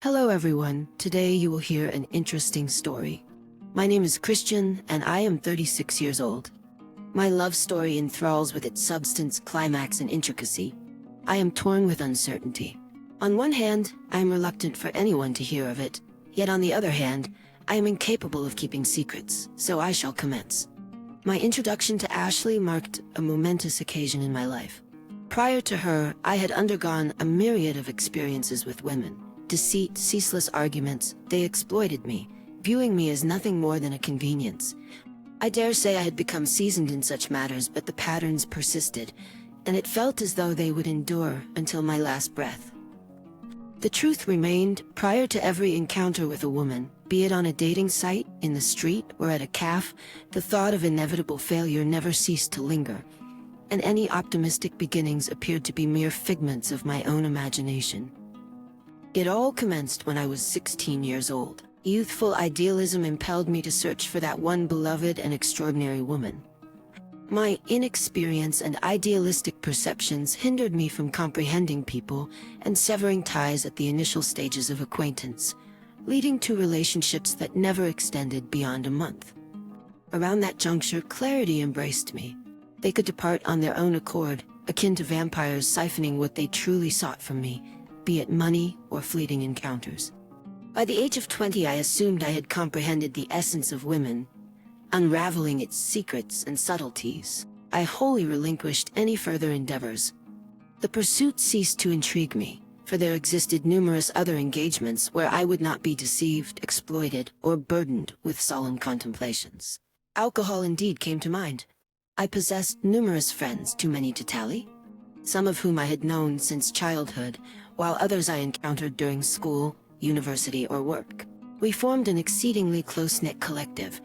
Hello everyone, today you will hear an interesting story. My name is Christian and I am 36 years old. My love story enthralls with its substance, climax and intricacy. I am torn with uncertainty. On one hand, I am reluctant for anyone to hear of it, yet on the other hand, I am incapable of keeping secrets, so I shall commence. My introduction to Ashley marked a momentous occasion in my life. Prior to her, I had undergone a myriad of experiences with women. Deceit, ceaseless arguments, they exploited me, viewing me as nothing more than a convenience. I dare say I had become seasoned in such matters, but the patterns persisted, and it felt as though they would endure until my last breath. The truth remained, prior to every encounter with a woman, be it on a dating site, in the street, or at a cafe, the thought of inevitable failure never ceased to linger, and any optimistic beginnings appeared to be mere figments of my own imagination. It all commenced when I was 16 years old. Youthful idealism impelled me to search for that one beloved and extraordinary woman. My inexperience and idealistic perceptions hindered me from comprehending people and severing ties at the initial stages of acquaintance, leading to relationships that never extended beyond a month. Around that juncture, clarity embraced me. They could depart on their own accord, akin to vampires siphoning what they truly sought from me, be it money or fleeting encounters. By the age of 20, I assumed I had comprehended the essence of women, unraveling its secrets and subtleties. I wholly relinquished any further endeavors. The pursuit ceased to intrigue me, for there existed numerous other engagements where I would not be deceived, exploited, or burdened with solemn contemplations. Alcohol indeed came to mind. I possessed numerous friends, too many to tally, some of whom I had known since childhood, while others I encountered during school, university, or work. We formed an exceedingly close-knit collective,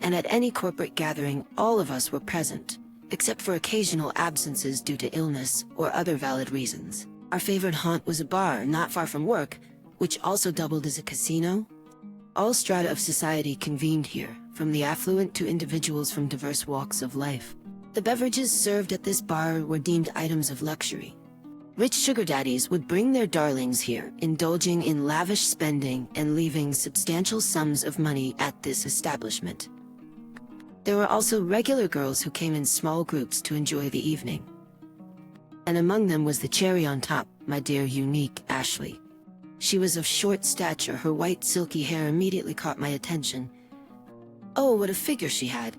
and at any corporate gathering, all of us were present, except for occasional absences due to illness or other valid reasons. Our favorite haunt was a bar not far from work, which also doubled as a casino. All strata of society convened here, from the affluent to individuals from diverse walks of life. The beverages served at this bar were deemed items of luxury. Rich sugar daddies would bring their darlings here, indulging in lavish spending and leaving substantial sums of money at this establishment. There were also regular girls who came in small groups to enjoy the evening. And among them was the cherry on top, my dear unique Ashley. She was of short stature, her white silky hair immediately caught my attention. Oh, what a figure she had!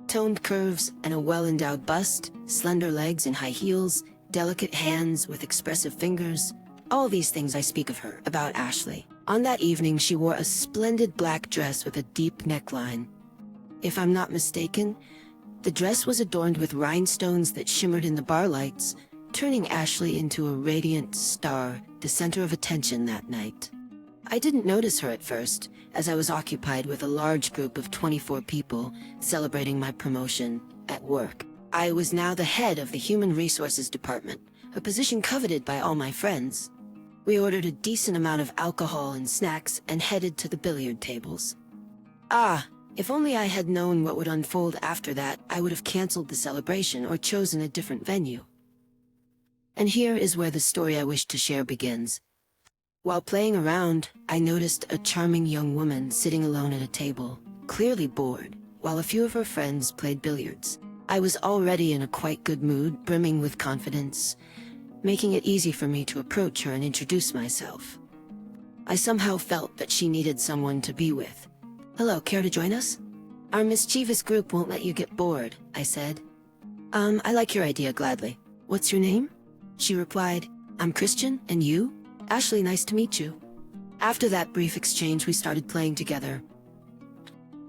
Toned curves and a well-endowed bust, slender legs and high heels, delicate hands with expressive fingers. All these things I speak of her, about Ashley. On that evening she wore a splendid black dress with a deep neckline. If I'm not mistaken, the dress was adorned with rhinestones that shimmered in the bar lights, turning Ashley into a radiant star, the center of attention that night. I didn't notice her at first, as I was occupied with a large group of 24 people celebrating my promotion at work. I was now the head of the Human Resources Department, a position coveted by all my friends. We ordered a decent amount of alcohol and snacks and headed to the billiard tables. If only I had known what would unfold after that, I would have canceled the celebration or chosen a different venue. And here is where the story I wish to share begins. While playing around, I noticed a charming young woman sitting alone at a table, clearly bored, while a few of her friends played billiards. I was already in a quite good mood, brimming with confidence, making it easy for me to approach her and introduce myself. I somehow felt that she needed someone to be with. "Hello, care to join us? Our mischievous group won't let you get bored," I said. I like your idea, gladly. What's your name?" She replied, "I'm Christian, and you?" "Ashley, nice to meet you." After that brief exchange, we started playing together.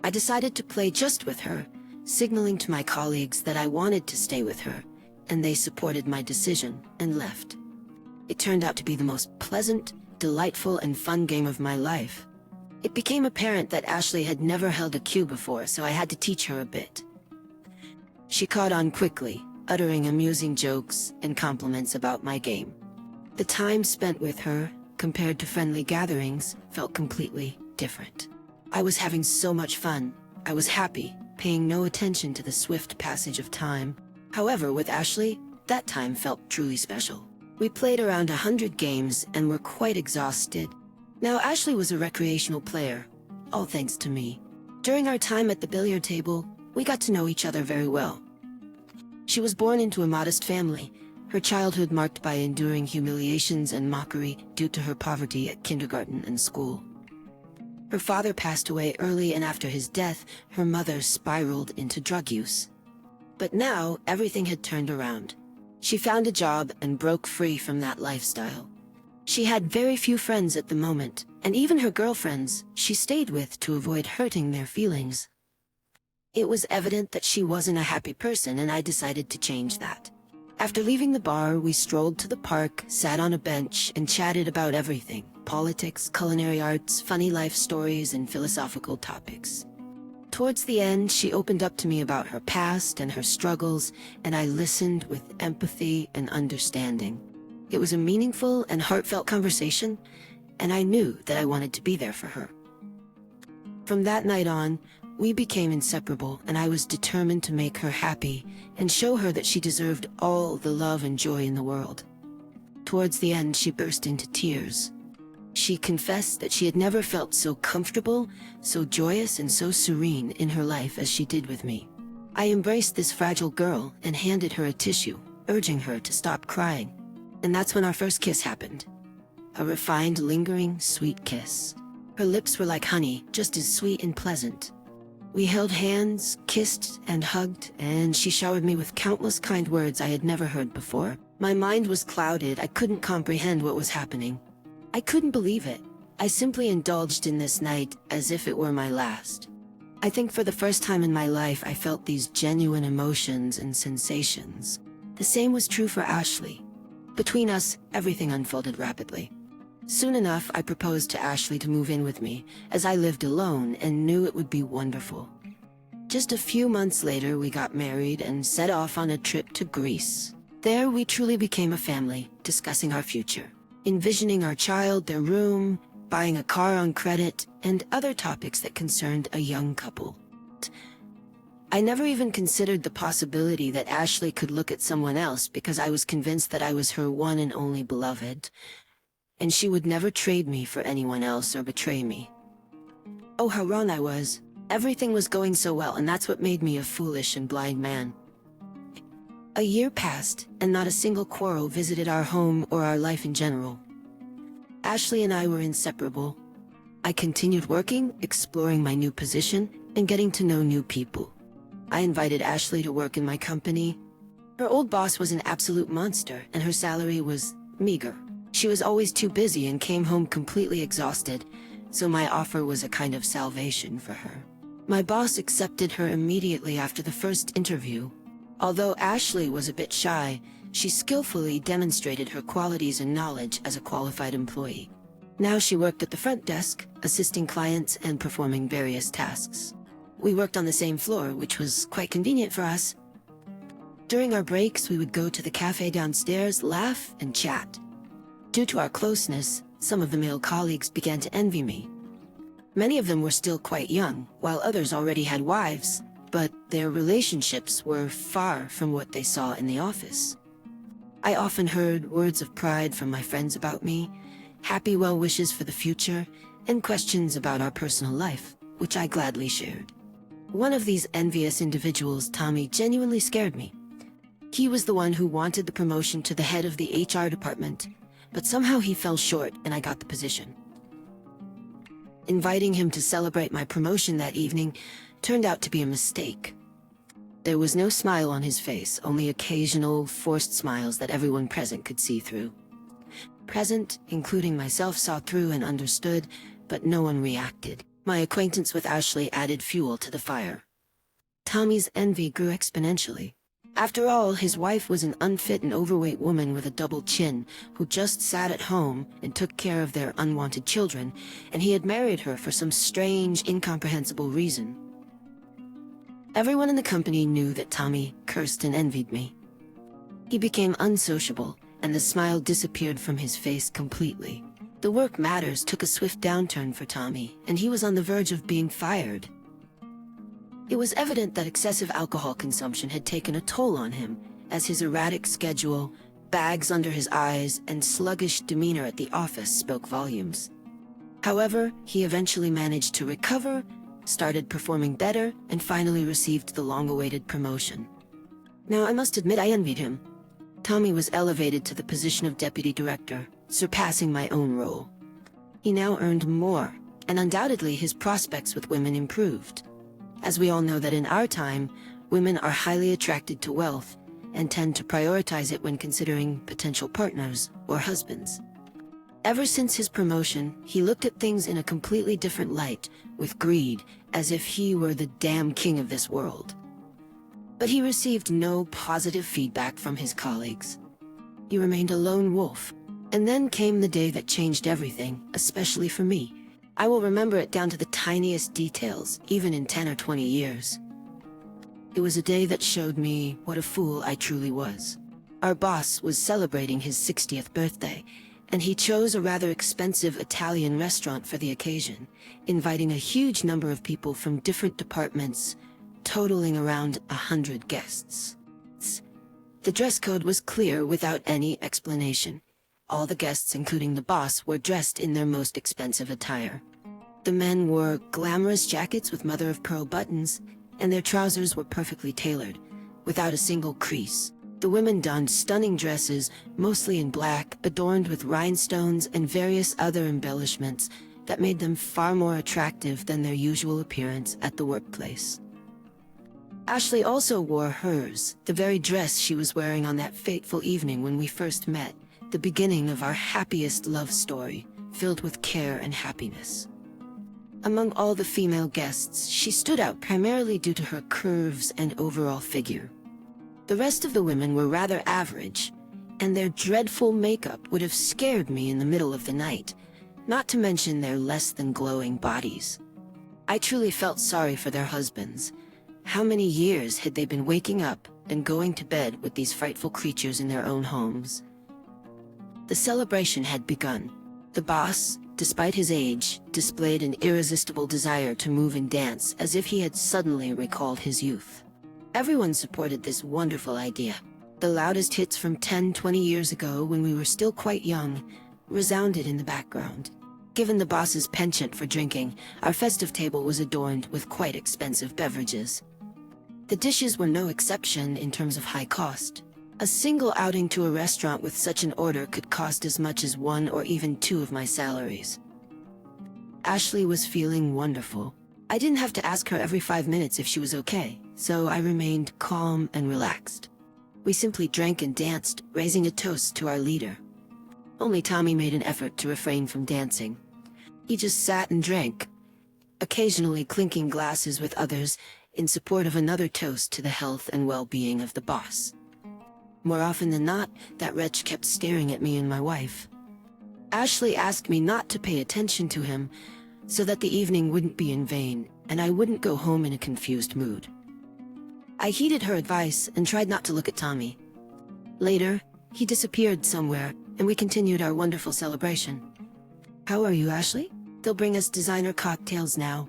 I decided to play just with her, signaling to my colleagues that I wanted to stay with her, and they supported my decision and left. It turned out to be the most pleasant, delightful, and fun game of my life. It became apparent that Ashley had never held a cue before, so I had to teach her a bit. She caught on quickly, uttering amusing jokes and compliments about my game. The time spent with her, compared to friendly gatherings, felt completely different. I was having so much fun. I was happy, paying no attention to the swift passage of time. However, with Ashley, that time felt truly special. We played around 100 games and were quite exhausted. Now, Ashley was a recreational player, all thanks to me. During our time at the billiard table, we got to know each other very well. She was born into a modest family, her childhood marked by enduring humiliations and mockery due to her poverty at kindergarten and school. Her father passed away early, and after his death, her mother spiraled into drug use. But now, everything had turned around. She found a job and broke free from that lifestyle. She had very few friends at the moment, and even her girlfriends she stayed with to avoid hurting their feelings. It was evident that she wasn't a happy person, and I decided to change that. After leaving the bar, we strolled to the park, sat on a bench, and chatted about everything: politics, culinary arts, funny life stories, and philosophical topics. Towards the end, she opened up to me about her past and her struggles, and I listened with empathy and understanding. It was a meaningful and heartfelt conversation, and I knew that I wanted to be there for her. From that night on, we became inseparable, and I was determined to make her happy and show her that she deserved all the love and joy in the world. Towards the end, she burst into tears. She confessed that she had never felt so comfortable, so joyous, and so serene in her life as she did with me. I embraced this fragile girl and handed her a tissue, urging her to stop crying. And that's when our first kiss happened. A refined, lingering, sweet kiss. Her lips were like honey, just as sweet and pleasant. We held hands, kissed, and hugged, and she showered me with countless kind words I had never heard before. My mind was clouded. I couldn't comprehend what was happening. I couldn't believe it. I simply indulged in this night as if it were my last. I think for the first time in my life, I felt these genuine emotions and sensations. The same was true for Ashley. Between us, everything unfolded rapidly. Soon enough, I proposed to Ashley to move in with me, as I lived alone and knew it would be wonderful. Just a few months later, we got married and set off on a trip to Greece. There, we truly became a family, discussing our future, envisioning our child, their room, buying a car on credit, and other topics that concerned a young couple. I never even considered the possibility that Ashley could look at someone else, because I was convinced that I was her one and only beloved, and she would never trade me for anyone else or betray me. Oh, how wrong I was. Everything was going so well, and that's what made me a foolish and blind man. A year passed, and not a single quarrel visited our home or our life in general. Ashley and I were inseparable. I continued working, exploring my new position, and getting to know new people. I invited Ashley to work in my company. Her old boss was an absolute monster, and her salary was meager. She was always too busy and came home completely exhausted, so my offer was a kind of salvation for her. My boss accepted her immediately after the first interview. Although Ashley was a bit shy, she skillfully demonstrated her qualities and knowledge as a qualified employee. Now she worked at the front desk, assisting clients and performing various tasks. We worked on the same floor, which was quite convenient for us. During our breaks, we would go to the cafe downstairs, laugh, and chat. Due to our closeness, some of the male colleagues began to envy me. Many of them were still quite young, while others already had wives, but their relationships were far from what they saw in the office. I often heard words of pride from my friends about me, happy well wishes for the future, and questions about our personal life, which I gladly shared. One of these envious individuals, Tommy, genuinely scared me. He was the one who wanted the promotion to the head of the HR department, but somehow he fell short and I got the position. Inviting him to celebrate my promotion that evening turned out to be a mistake. There was no smile on his face, only occasional, forced smiles that everyone present could see through. Present, including myself, saw through and understood, but no one reacted. My acquaintance with Ashley added fuel to the fire. Tommy's envy grew exponentially. After all, his wife was an unfit and overweight woman with a double chin who just sat at home and took care of their unwanted children, and he had married her for some strange, incomprehensible reason. Everyone in the company knew that Tommy cursed and envied me. He became unsociable, and the smile disappeared from his face completely. The work matters took a swift downturn for Tommy, and he was on the verge of being fired. It was evident that excessive alcohol consumption had taken a toll on him, as his erratic schedule, bags under his eyes, and sluggish demeanor at the office spoke volumes. However, he eventually managed to recover, started performing better, and finally received the long-awaited promotion. Now, I must admit I envied him. Tommy was elevated to the position of deputy director, surpassing my own role. He now earned more, and undoubtedly his prospects with women improved. As we all know that in our time, women are highly attracted to wealth and tend to prioritize it when considering potential partners or husbands. Ever since his promotion, he looked at things in a completely different light, with greed, as if he were the damn king of this world. But he received no positive feedback from his colleagues. He remained a lone wolf. And then came the day that changed everything, especially for me. I will remember it down to the tiniest details, even in 10 or 20 years. It was a day that showed me what a fool I truly was. Our boss was celebrating his 60th birthday, and he chose a rather expensive Italian restaurant for the occasion, inviting a huge number of people from different departments, totaling around 100 guests. The dress code was clear without any explanation. All the guests, including the boss, were dressed in their most expensive attire. The men wore glamorous jackets with mother-of-pearl buttons, and their trousers were perfectly tailored, without a single crease. The women donned stunning dresses, mostly in black, adorned with rhinestones and various other embellishments that made them far more attractive than their usual appearance at the workplace. Ashley also wore hers, the very dress she was wearing on that fateful evening when we first met, the beginning of our happiest love story, filled with care and happiness. Among all the female guests, she stood out primarily due to her curves and overall figure. The rest of the women were rather average, and their dreadful makeup would have scared me in the middle of the night, not to mention their less than glowing bodies. I truly felt sorry for their husbands. How many years had they been waking up and going to bed with these frightful creatures in their own homes? The celebration had begun. The boss, despite his age, displayed an irresistible desire to move and dance as if he had suddenly recalled his youth. Everyone supported this wonderful idea. The loudest hits from 10-20 years ago, when we were still quite young, resounded in the background. Given the boss's penchant for drinking, our festive table was adorned with quite expensive beverages. The dishes were no exception in terms of high cost. A single outing to a restaurant with such an order could cost as much as 1 or even 2 of my salaries. Ashley was feeling wonderful. I didn't have to ask her every 5 minutes if she was okay, so I remained calm and relaxed. We simply drank and danced, raising a toast to our leader. Only Tommy made an effort to refrain from dancing. He just sat and drank, occasionally clinking glasses with others in support of another toast to the health and well-being of the boss. More often than not, that wretch kept staring at me and my wife. Ashley asked me not to pay attention to him, so that the evening wouldn't be in vain, and I wouldn't go home in a confused mood. I heeded her advice and tried not to look at Tommy. Later, he disappeared somewhere, and we continued our wonderful celebration. "How are you, Ashley? They'll bring us designer cocktails now,"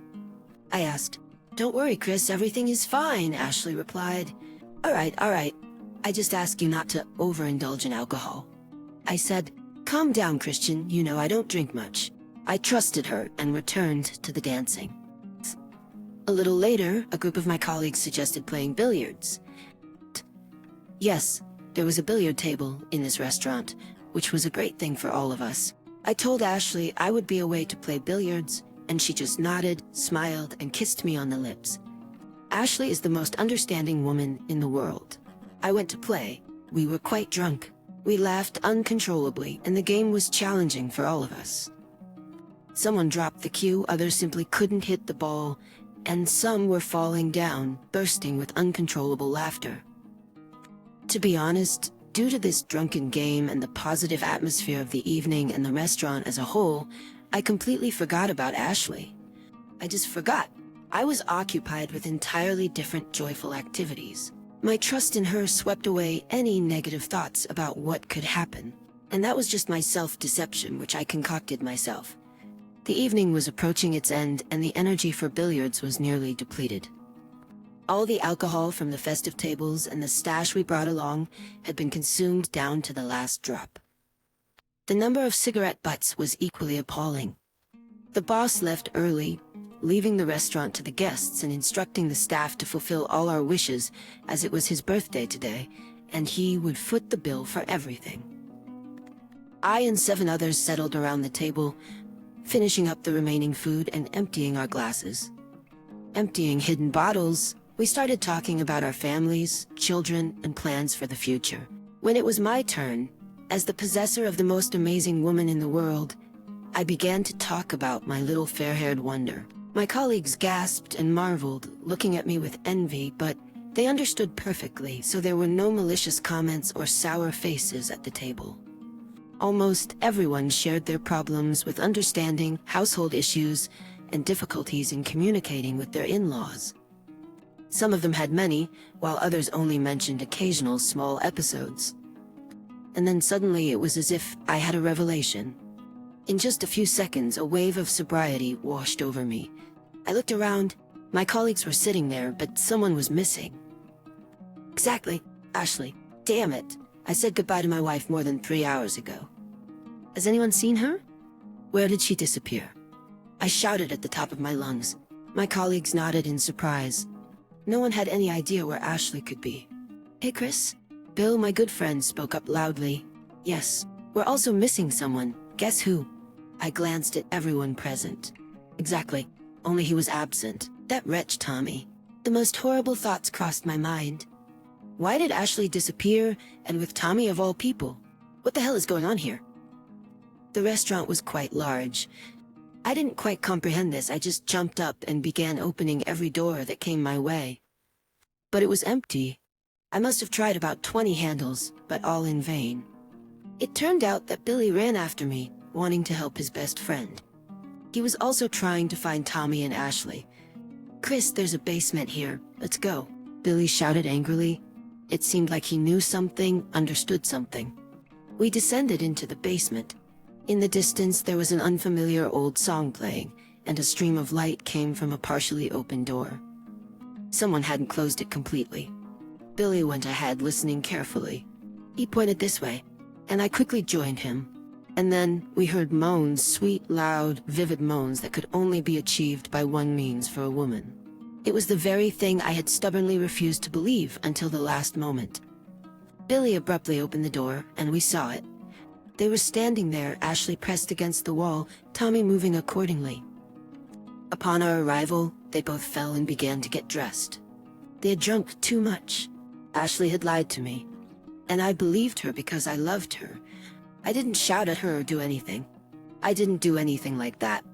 I asked. "Don't worry, Chris, everything is fine," Ashley replied. All right. I just ask you not to overindulge in alcohol." I said, "Calm down, Christian, you know I don't drink much." I trusted her and returned to the dancing. A little later, a group of my colleagues suggested playing billiards. Yes, there was a billiard table in this restaurant, which was a great thing for all of us. I told Ashley I would be away to play billiards, and she just nodded, smiled, and kissed me on the lips. Ashley is the most understanding woman in the world. I went to play. We were quite drunk. We laughed uncontrollably, and the game was challenging for all of us. Someone dropped the cue, others simply couldn't hit the ball, and some were falling down, bursting with uncontrollable laughter. To be honest, due to this drunken game and the positive atmosphere of the evening and the restaurant as a whole, I completely forgot about Ashley. I just forgot. I was occupied with entirely different joyful activities. My trust in her swept away any negative thoughts about what could happen, and that was just my self-deception, which I concocted myself. The evening was approaching its end, and the energy for billiards was nearly depleted. All the alcohol from the festive tables and the stash we brought along had been consumed down to the last drop. The number of cigarette butts was equally appalling. The boss left early, leaving the restaurant to the guests and instructing the staff to fulfill all our wishes as it was his birthday today, and he would foot the bill for everything. I and 7 others settled around the table, finishing up the remaining food and emptying our glasses. Emptying hidden bottles, we started talking about our families, children, and plans for the future. When it was my turn, as the possessor of the most amazing woman in the world, I began to talk about my little fair-haired wonder. My colleagues gasped and marveled, looking at me with envy, but they understood perfectly, so there were no malicious comments or sour faces at the table. Almost everyone shared their problems with understanding, household issues, and difficulties in communicating with their in-laws. Some of them had many, while others only mentioned occasional small episodes. And then suddenly it was as if I had a revelation. In just a few seconds, a wave of sobriety washed over me. I looked around. My colleagues were sitting there, but someone was missing. Exactly, Ashley. Damn it. I said goodbye to my wife more than 3 hours ago. Has anyone seen her? Where did she disappear? I shouted at the top of my lungs. My colleagues nodded in surprise. No one had any idea where Ashley could be. Hey, Chris? Bill, my good friend, spoke up loudly. Yes, we're also missing someone. Guess who? I glanced at everyone present. Exactly, only he was absent. That wretch Tommy. The most horrible thoughts crossed my mind. Why did Ashley disappear, and with Tommy of all people? What the hell is going on here? The restaurant was quite large. I didn't quite comprehend this. I just jumped up and began opening every door that came my way. But it was empty. I must have tried about 20 handles, but all in vain. It turned out that Billy ran after me, wanting to help his best friend. He was also trying to find Tommy and Ashley. Chris, there's a basement here. Let's go. Billy shouted angrily. It seemed like he knew something, understood something. We descended into the basement. In the distance, there was an unfamiliar old song playing, and a stream of light came from a partially open door. Someone hadn't closed it completely. Billy went ahead, listening carefully. He pointed this way, and I quickly joined him. And then we heard moans, sweet, loud, vivid moans that could only be achieved by one means for a woman. It was the very thing I had stubbornly refused to believe until the last moment. Billy abruptly opened the door, and we saw it. They were standing there, Ashley pressed against the wall, Tommy moving accordingly. Upon our arrival, they both fell and began to get dressed. They had drunk too much. Ashley had lied to me, and I believed her because I loved her. I didn't shout at her or do anything. I didn't do anything like that.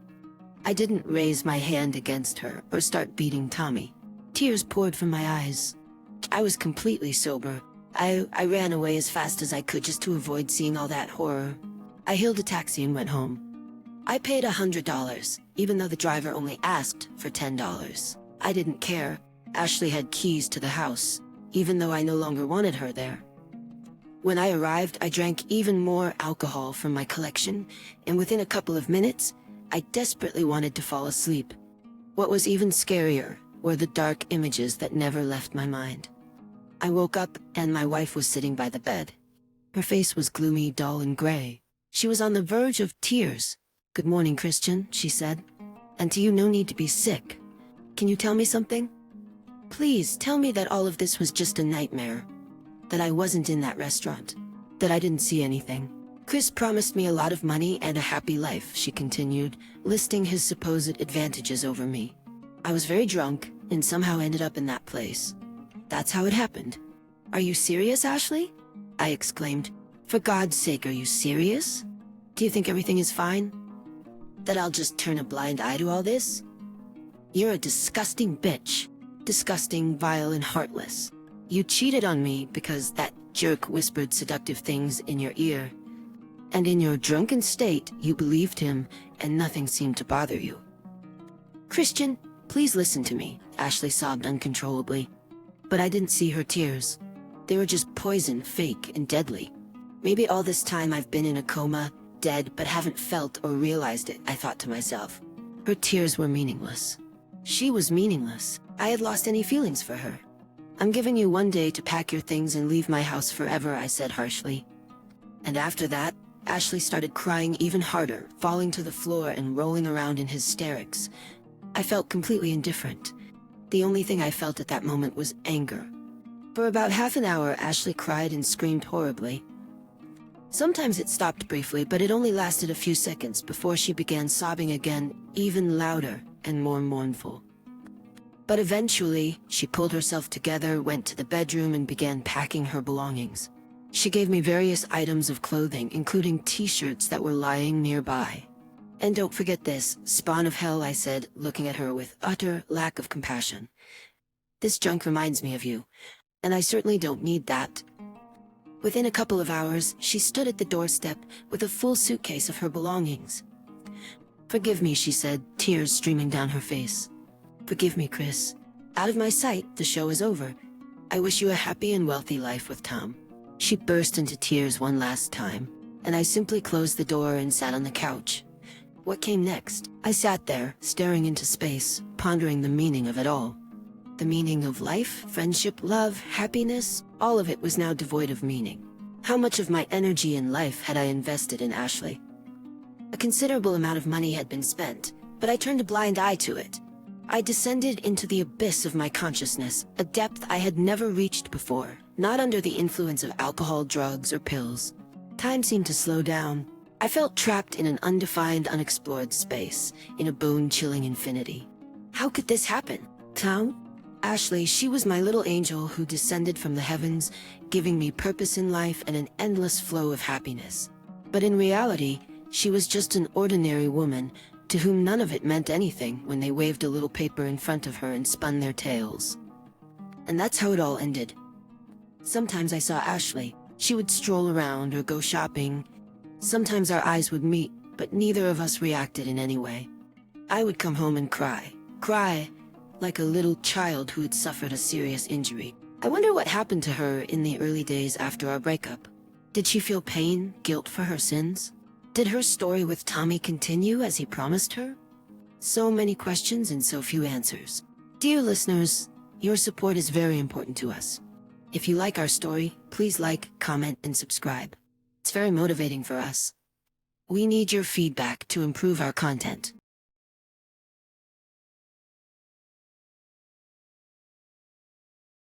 I didn't raise my hand against her or start beating Tommy. Tears poured from my eyes. I was completely sober. I ran away as fast as I could just to avoid seeing all that horror. I hailed a taxi and went home. I paid $100, even though the driver only asked for $10. I didn't care. Ashley had keys to the house, even though I no longer wanted her there. When I arrived, I drank even more alcohol from my collection, and within a couple of minutes, I desperately wanted to fall asleep. What was even scarier were the dark images that never left my mind. I woke up, and my wife was sitting by the bed. Her face was gloomy, dull, and gray. She was on the verge of tears. "Good morning, Christian," she said. "And to you, no need to be sick. Can you tell me something? Please tell me that all of this was just a nightmare. That I wasn't in that restaurant. That I didn't see anything. Chris promised me a lot of money and a happy life," she continued, listing his supposed advantages over me. "I was very drunk and somehow ended up in that place. That's how it happened." "Are you serious, Ashley?" I exclaimed. "For God's sake, are you serious? Do you think everything is fine? That I'll just turn a blind eye to all this? You're a disgusting bitch. Disgusting, vile, and heartless. You cheated on me because that jerk whispered seductive things in your ear. And in your drunken state, you believed him, and nothing seemed to bother you." "Christian, please listen to me," Ashley sobbed uncontrollably. But I didn't see her tears. They were just poison, fake, and deadly. Maybe all this time I've been in a coma, dead, but haven't felt or realized it, I thought to myself. Her tears were meaningless. She was meaningless. I had lost any feelings for her. "I'm giving you one day to pack your things and leave my house forever," I said harshly. "And after that, Ashley started crying even harder, falling to the floor and rolling around in hysterics. I felt completely indifferent. The only thing I felt at that moment was anger. For about half an hour, Ashley cried and screamed horribly. Sometimes it stopped briefly, but it only lasted a few seconds before she began sobbing again, even louder and more mournful. But eventually, she pulled herself together, went to the bedroom, and began packing her belongings. She gave me various items of clothing, including t-shirts that were lying nearby. "And don't forget this, spawn of hell," I said, looking at her with utter lack of compassion. "This junk reminds me of you, and I certainly don't need that." Within a couple of hours, she stood at the doorstep with a full suitcase of her belongings. "Forgive me," she said, tears streaming down her face. "Forgive me, Chris. Out of my sight, the show is over. I wish you a happy and wealthy life with Tom." She burst into tears one last time, and I simply closed the door and sat on the couch. What came next? I sat there, staring into space, pondering the meaning of it all. The meaning of life, friendship, love, happiness, all of it was now devoid of meaning. How much of my energy and life had I invested in Ashley? A considerable amount of money had been spent, but I turned a blind eye to it. I descended into the abyss of my consciousness, a depth I had never reached before, not under the influence of alcohol, drugs, or pills. Time seemed to slow down. I felt trapped in an undefined, unexplored space, in a bone-chilling infinity. How could this happen? Tom? Ashley, she was my little angel who descended from the heavens, giving me purpose in life and an endless flow of happiness. But in reality, she was just an ordinary woman, to whom none of it meant anything when they waved a little paper in front of her and spun their tales. And that's how it all ended. Sometimes I saw Ashley. She would stroll around or go shopping. Sometimes our eyes would meet, but neither of us reacted in any way. I would come home and cry, like a little child who had suffered a serious injury. I wonder what happened to her in the early days after our breakup. Did she feel pain, guilt for her sins? Did her story with Tommy continue as he promised her? So many questions and so few answers. Dear listeners, your support is very important to us. If you like our story, please like, comment, and subscribe. It's very motivating for us. We need your feedback to improve our content.